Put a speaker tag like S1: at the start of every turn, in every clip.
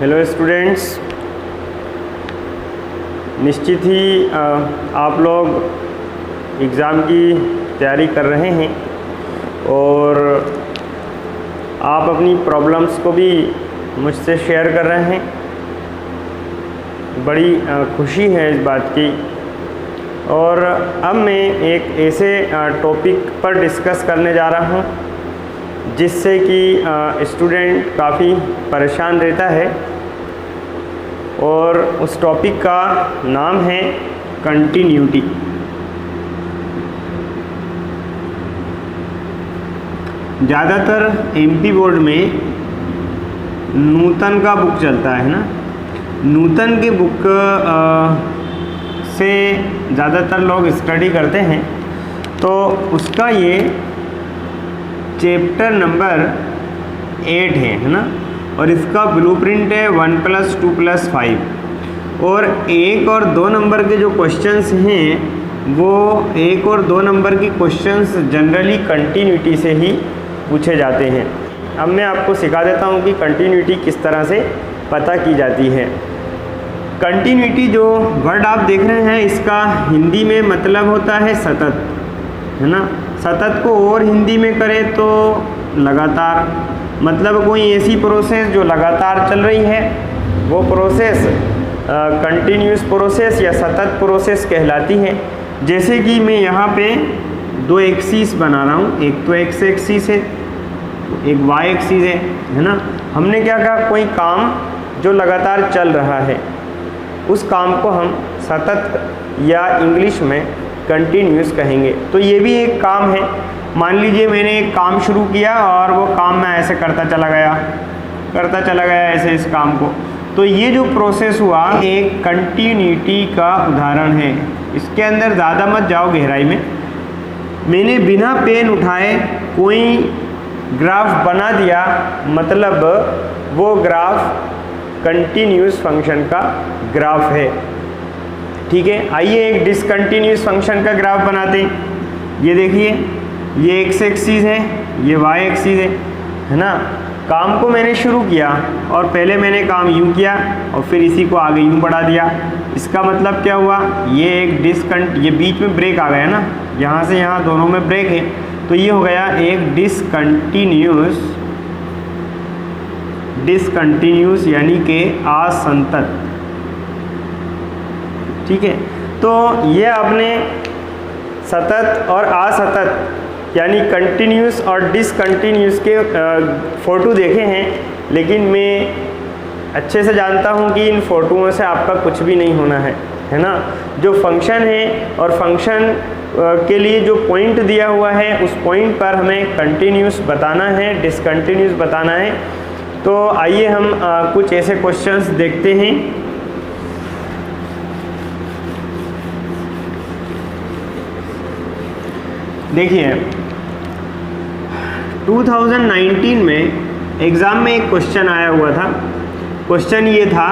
S1: Hello students, निश्चित ही आप लोग एग्ज़ाम की तैयारी कर रहे हैं और आप अपनी प्रॉब्लम्स को भी मुझसे शेयर कर रहे हैं। बड़ी खुशी है इस बात की। और अब मैं एक ऐसे टॉपिक पर डिस्कस करने जा रहा हूं जिससे कि स्टूडेंट काफ़ी परेशान रहता है, और उस टॉपिक का नाम है कंटिन्यूटी। ज़्यादातर एमपी बोर्ड में नूतन का बुक चलता है ना, नूतन के बुक से ज़्यादातर लोग स्टडी करते हैं। तो उसका ये चैप्टर नंबर 8 है ना, और इसका ब्लूप्रिंट है 1+2+5। और 1 और 2 नंबर के जो क्वेश्चंस हैं वो 1 और 2 नंबर की क्वेश्चंस जनरली कंटिन्यूटी से ही पूछे जाते हैं। अब मैं आपको सिखा देता हूँ कि कंटिन्यूटी किस तरह से पता की जाती है। कंटिन्यूटी जो वर्ड आप देख रहे हैं इसका हिंदी में मतलब होता है सतत, है ना। सतत को और हिंदी में करें तो लगातार, मतलब कोई ऐसी प्रोसेस जो लगातार चल रही है वो प्रोसेस कंटिन्यूस प्रोसेस या सतत प्रोसेस कहलाती है। जैसे कि मैं यहाँ पे 2 एक्सिस बना रहा हूँ, एक तो एक्स एक्सिस है, एक वाई एक्सिस है ना। हमने क्या कहा, कोई काम जो लगातार चल रहा है उस काम को हम सतत या इंग्लिश में कंटिन्यूस कहेंगे। तो ये भी एक काम है। मान लीजिए मैंने एक काम शुरू किया और वो काम मैं ऐसे करता चला गया ऐसे इस काम को, तो ये जो प्रोसेस हुआ एक कंटिन्यूटी का उदाहरण है। इसके अंदर ज़्यादा मत जाओ गहराई में। मैंने बिना पेन उठाए कोई ग्राफ बना दिया, मतलब वो ग्राफ कंटिन्यूस फंक्शन का ग्राफ है। ठीक है, आइए एक डिसकंटिन्यूस फंक्शन का ग्राफ बनाते हैं। ये देखिए, ये एक्स एक्सिस है, ये वाई एक्सिस है ना। काम को मैंने शुरू किया और पहले मैंने काम यूँ किया और फिर इसी को आगे यूँ बढ़ा दिया। इसका मतलब क्या हुआ, ये एक ये बीच में ब्रेक आ गया ना, यहाँ से यहाँ दोनों में ब्रेक है, तो ये हो गया एक डिसकंटिन्यूस यानी कि असंतत। ठीक है, तो ये आपने सतत और असतत यानी कंटिन्यूस और डिसकंटिन्यूस के फ़ोटो देखे हैं, लेकिन मैं अच्छे से जानता हूँ कि इन फ़ोटोओं से आपका कुछ भी नहीं होना है ना। जो फंक्शन है और फंक्शन के लिए जो पॉइंट दिया हुआ है उस पॉइंट पर हमें कंटिन्यूस बताना है, डिसकंटिन्यूस बताना है। तो आइए हम कुछ ऐसे क्वेश्चंस देखते हैं। देखिए, 2019 में एग्ज़ाम में एक क्वेश्चन आया हुआ था। क्वेश्चन ये था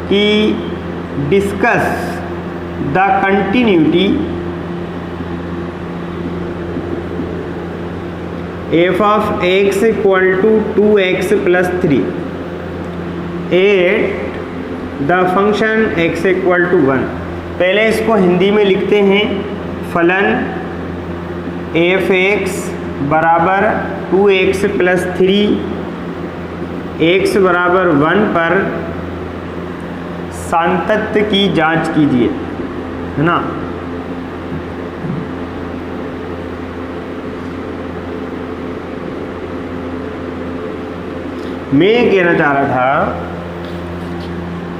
S1: कि discuss the continuity f of x equal to 2x plus 3 at the function x equal to 1। पहले इसको हिंदी में लिखते हैं, फलन f(x) बराबर 2x plus 3 x बराबर 1 पर सातत्य की जांच कीजिए, है ना। मैं ये कहना चाह रहा था,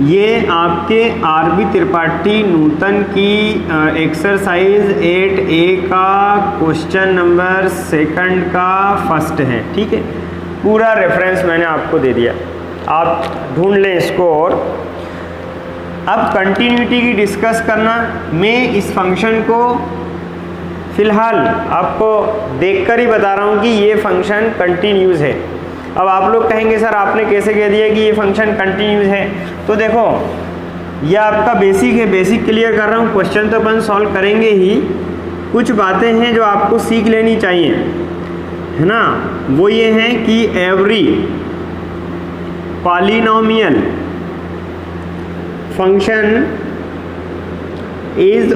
S1: ये आपके आरबी त्रिपाठी नूतन की एक्सरसाइज 8A का क्वेश्चन नंबर 2 का फर्स्ट है। ठीक है, पूरा रेफरेंस मैंने आपको दे दिया, आप ढूंढ लें इसको। और अब कंटिन्यूटी की डिस्कस करना, मैं इस फंक्शन को फ़िलहाल आपको देखकर ही बता रहा हूँ कि ये फंक्शन कंटिन्यूस है। अब आप लोग कहेंगे सर आपने कैसे कह दिया कि ये फंक्शन कंटिन्यूस है। तो देखो, ये आपका बेसिक है, बेसिक क्लियर कर रहा हूँ। क्वेश्चन तो अपन सॉल्व करेंगे ही, कुछ बातें हैं जो आपको सीख लेनी चाहिए, है ना। वो ये हैं कि polynomial function is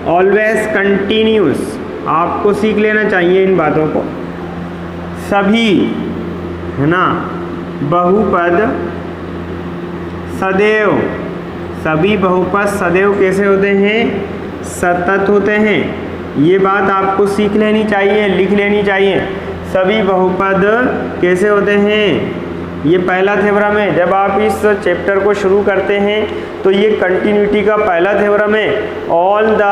S1: always continuous. आपको सीख लेना चाहिए इन बातों को। सभी, है ना, बहुपद सदैव, सभी बहुपद सदैव कैसे होते हैं? सतत होते हैं। ये बात आपको सीख लेनी चाहिए, लिख लेनी चाहिए। सभी बहुपद कैसे होते हैं? ये पहला थ्योरम है। जब आप इस चैप्टर को शुरू करते हैं तो ये कंटिन्यूटी का पहला थ्योरम है। All the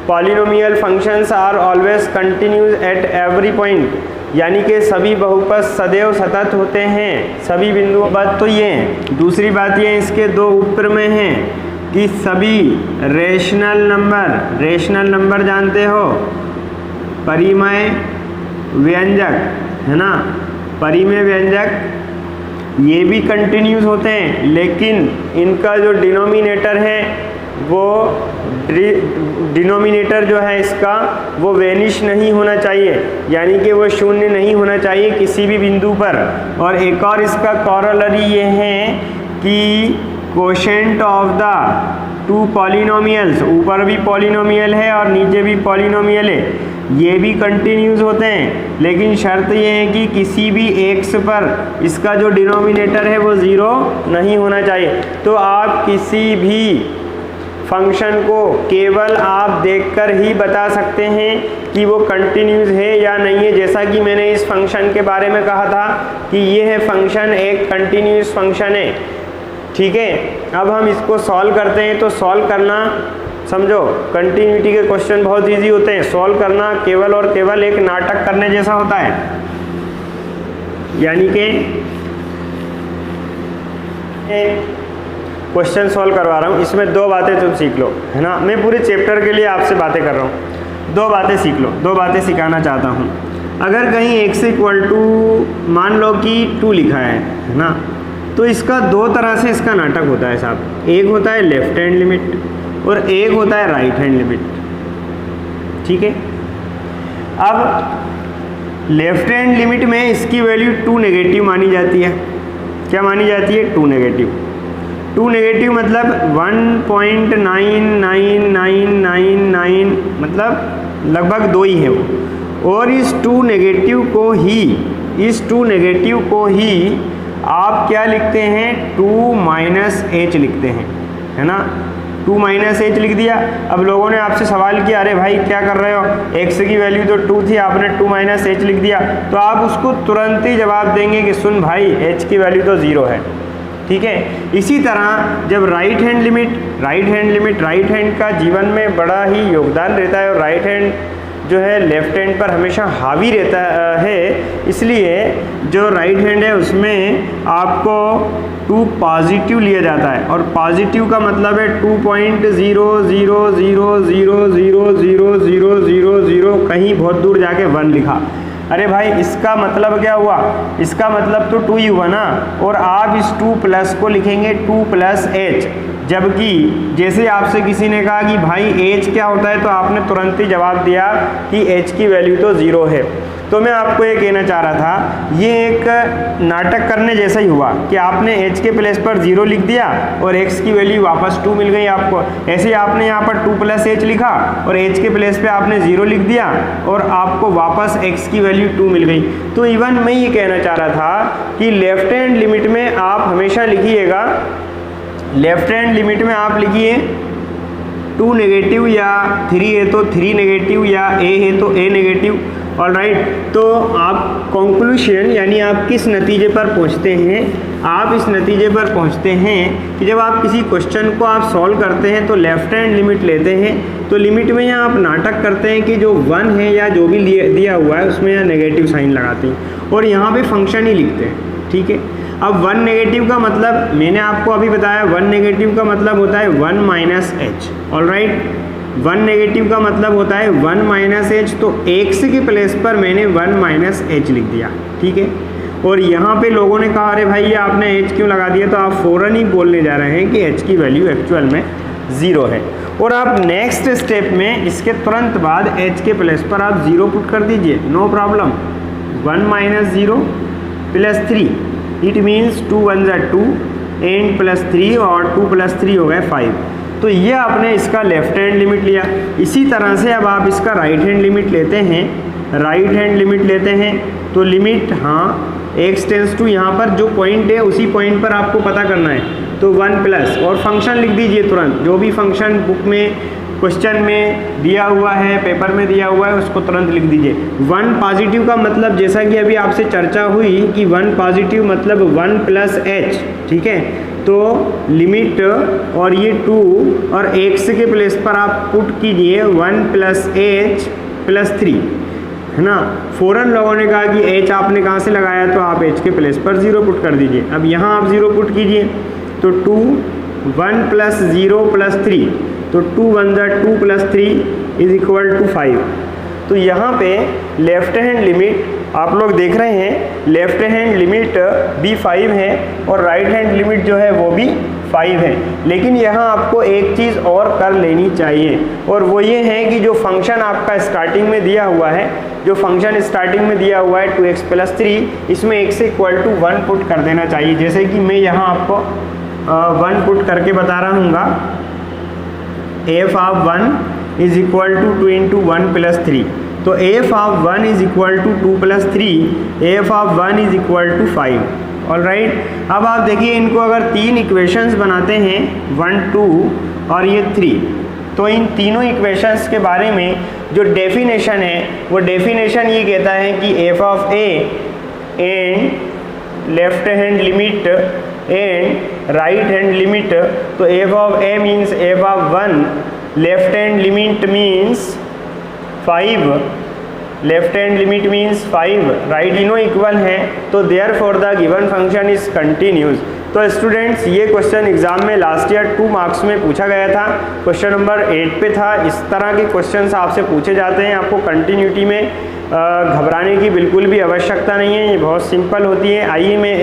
S1: polynomial functions are always continuous at every point, यानी कि सभी बहुपद सदैव सतत होते हैं सभी बिंदुओं। बात तो ये है। दूसरी बात ये इसके दो उपप्रमेय हैं कि सभी रेशनल नंबर जानते हो, परिमेय व्यंजक, है ना, परिमेय व्यंजक ये भी कंटिन्यूस होते हैं, लेकिन इनका जो डिनोमिनेटर है वो डिनोमिनेटर जो है इसका वो वेनिश नहीं होना चाहिए, यानी कि वो शून्य नहीं होना चाहिए किसी भी बिंदु पर। और एक और इसका कॉरोलरी ये है कि quotient of the two polynomials, ऊपर भी पॉलिनोमियल है और नीचे भी पॉलिनोमियल है, ये भी कंटिन्यूस होते हैं, लेकिन शर्त ये है कि किसी भी एक्स पर इसका जो डिनोमिनेटर है वो ज़ीरो नहीं होना चाहिए। तो आप किसी भी फंक्शन को केवल आप देखकर ही बता सकते हैं कि वो कंटिन्यूस है या नहीं है। जैसा कि मैंने इस फंक्शन के बारे में कहा था कि ये है फंक्शन एक कंटिन्यूस फंक्शन है, ठीक है। अब हम इसको सॉल्व करते हैं। तो सॉल्व करना, समझो, कंटिन्यूटी के क्वेश्चन बहुत इजी होते हैं। सॉल्व करना केवल और केवल एक नाटक करने जैसा होता है, यानी कि क्वेश्चन सॉल्व करवा रहा हूँ, इसमें दो बातें तुम सीख लो, है ना। मैं पूरे चैप्टर के लिए आपसे बातें कर रहा हूँ, दो बातें सीख लो, दो बातें सिखाना चाहता हूँ। अगर कहीं x इक्वल टू मान लो कि 2 लिखा है ना, तो इसका दो तरह से इसका नाटक होता है साहब। एक होता है लेफ्ट हैंड लिमिट और एक होता है राइट हैंड लिमिट, ठीक है। अब लेफ्ट हैंड लिमिट में इसकी वैल्यू 2 नेगेटिव मानी जाती है। क्या मानी जाती है? 2 नेगेटिव। 2 नेगेटिव मतलब 1.99999 मतलब लगभग 2 ही है वो। और इस 2 नेगेटिव को ही आप क्या लिखते हैं? 2 माइनस h लिखते हैं, है ना। 2 माइनस h लिख दिया। अब लोगों ने आपसे सवाल किया, अरे भाई क्या कर रहे हो, x की वैल्यू तो 2 थी, आपने 2 माइनस h लिख दिया। तो आप उसको तुरंत ही जवाब देंगे कि सुन भाई, h की वैल्यू तो 0 है, ठीक है। इसी तरह जब राइट हैंड लिमिट का जीवन में बड़ा ही योगदान रहता है और राइट हैंड जो है लेफ्ट हैंड पर हमेशा हावी रहता है, इसलिए जो राइट हैंड है उसमें आपको 2 पॉजिटिव लिया जाता है। और पॉजिटिव का मतलब है 2.000000000 कहीं बहुत दूर जाके 1 लिखा। अरे भाई इसका मतलब क्या हुआ? इसका मतलब तो 2 ही हुआ ना। और आप इस 2 प्लस को लिखेंगे 2 प्लस h, जबकि जैसे आपसे किसी ने कहा कि भाई h क्या होता है, तो आपने तुरंत ही जवाब दिया कि h की वैल्यू तो 0 है। तो मैं आपको ये कहना चाह रहा था, ये एक नाटक करने जैसा ही हुआ कि आपने h के प्लेस पर 0 लिख दिया और x की वैल्यू वापस 2 मिल गई आपको। ऐसे आपने यहाँ पर 2 प्लस h लिखा और h के प्लेस पे आपने 0 लिख दिया और आपको वापस x की वैल्यू 2 मिल गई। तो इवन मैं ये कहना चाह रहा था कि लेफ्ट हैंड लिमिट में आप हमेशा लिखिएगा, लेफ्ट हैंड लिमिट में आप लिखिए 2 नेगेटिव या 3 है तो 3 नेगेटिव या a है तो a नेगेटिव। ऑलराइट, तो आप कंक्लूशन यानी आप किस नतीजे पर पहुंचते हैं? आप इस नतीजे पर पहुंचते हैं कि जब आप किसी क्वेश्चन को आप सॉल्व करते हैं तो लेफ्ट हैंड लिमिट लेते हैं, तो लिमिट में यहाँ आप नाटक करते हैं कि जो 1 है या जो भी दिया हुआ है उसमें यहाँ नेगेटिव साइन लगाते हैं और यहाँ पे फंक्शन ही लिखते हैं, ठीक है। अब 1 नेगेटिव का मतलब मैंने आपको अभी बताया, 1 नेगेटिव का मतलब होता है 1 माइनस h। ऑलराइट, 1 नेगेटिव का मतलब होता है 1 माइनस h, तो x के प्लेस पर मैंने 1 माइनस h लिख दिया, ठीक है। और यहाँ पे लोगों ने कहा अरे भाई ये आपने h क्यों लगा दिया, तो आप फ़ौरन ही बोलने जा रहे हैं कि h की वैल्यू एक्चुअल में 0 है। और आप नेक्स्ट स्टेप में इसके तुरंत बाद h के प्लेस पर आप 0 पुट कर दीजिए, no problem, 1 minus 0 plus 3, it means 2 1 ज़ा 2 एंड प्लस 3 और 2 प्लस 3 हो गए 5। तो ये आपने इसका लेफ्ट हैंड लिमिट लिया। इसी तरह से अब आप इसका राइट हैंड लिमिट लेते हैं, राइट हैंड लिमिट लेते हैं तो लिमिट x टेंस टू यहाँ पर जो पॉइंट है उसी पॉइंट पर आपको पता करना है, तो 1 प्लस और फंक्शन लिख दीजिए तुरंत, जो भी फंक्शन बुक में क्वेश्चन में दिया हुआ है, पेपर में दिया हुआ है, उसको तुरंत लिख दीजिए। 1 पॉजिटिव का मतलब जैसा कि अभी आपसे चर्चा हुई कि 1 पॉजिटिव मतलब 1 प्लस h, ठीक है। तो लिमिट और ये 2 और x के प्लेस पर आप पुट कीजिए 1 प्लस h प्लस 3, है ना। फ़ौरन लोगों ने कहा कि h आपने कहाँ से लगाया, तो आप h के प्लेस पर 0 पुट कर दीजिए। अब यहाँ आप 0 पुट कीजिए तो 2 1 प्लस 0 प्लस 3, तो 2 1 ज़ा 2 प्लस 3 इज इक्वल टू 5। तो यहाँ पे लेफ्ट हैंड लिमिट आप लोग देख रहे हैं, लेफ्ट हैंड लिमिट भी 5 है और राइट हैंड लिमिट जो है वो भी 5 है। लेकिन यहाँ आपको एक चीज़ और कर लेनी चाहिए, और वो ये है कि जो फंक्शन आपका स्टार्टिंग में दिया हुआ है, जो फंक्शन स्टार्टिंग में दिया हुआ है 2x प्लस 3, इसमें x इक्वल टू 1 पुट कर देना चाहिए। जैसे कि मैं यहाँ आपको 1 पुट करके बता रहा हूँ, f of 1 is equal to 2 into 1 plus 3, तो f of 1 is equal to 2 plus 3, f of 1 is equal to 5। All right. अब आप देखिए इनको अगर 3 इक्वेशंस बनाते हैं 1 2 और ये 3, तो इन तीनों इक्वेशंस के बारे में जो डेफिनेशन है वो डेफिनेशन ये कहता है कि f of a and left hand limit and right hand limit, तो f of a means f of 1, left hand limit means 5, left hand limit means 5, right इनो इक्वल है, तो therefore the given function is continuous. तो students ये question exam में last year 2 marks में पूछा गया था, क्वेश्चन नंबर 8 पे था। इस तरह के क्वेश्चंस आपसे पूछे जाते हैं, आपको कंटिन्यूटी में घबराने की बिल्कुल भी आवश्यकता नहीं है, ये बहुत सिंपल होती है। आइए मैं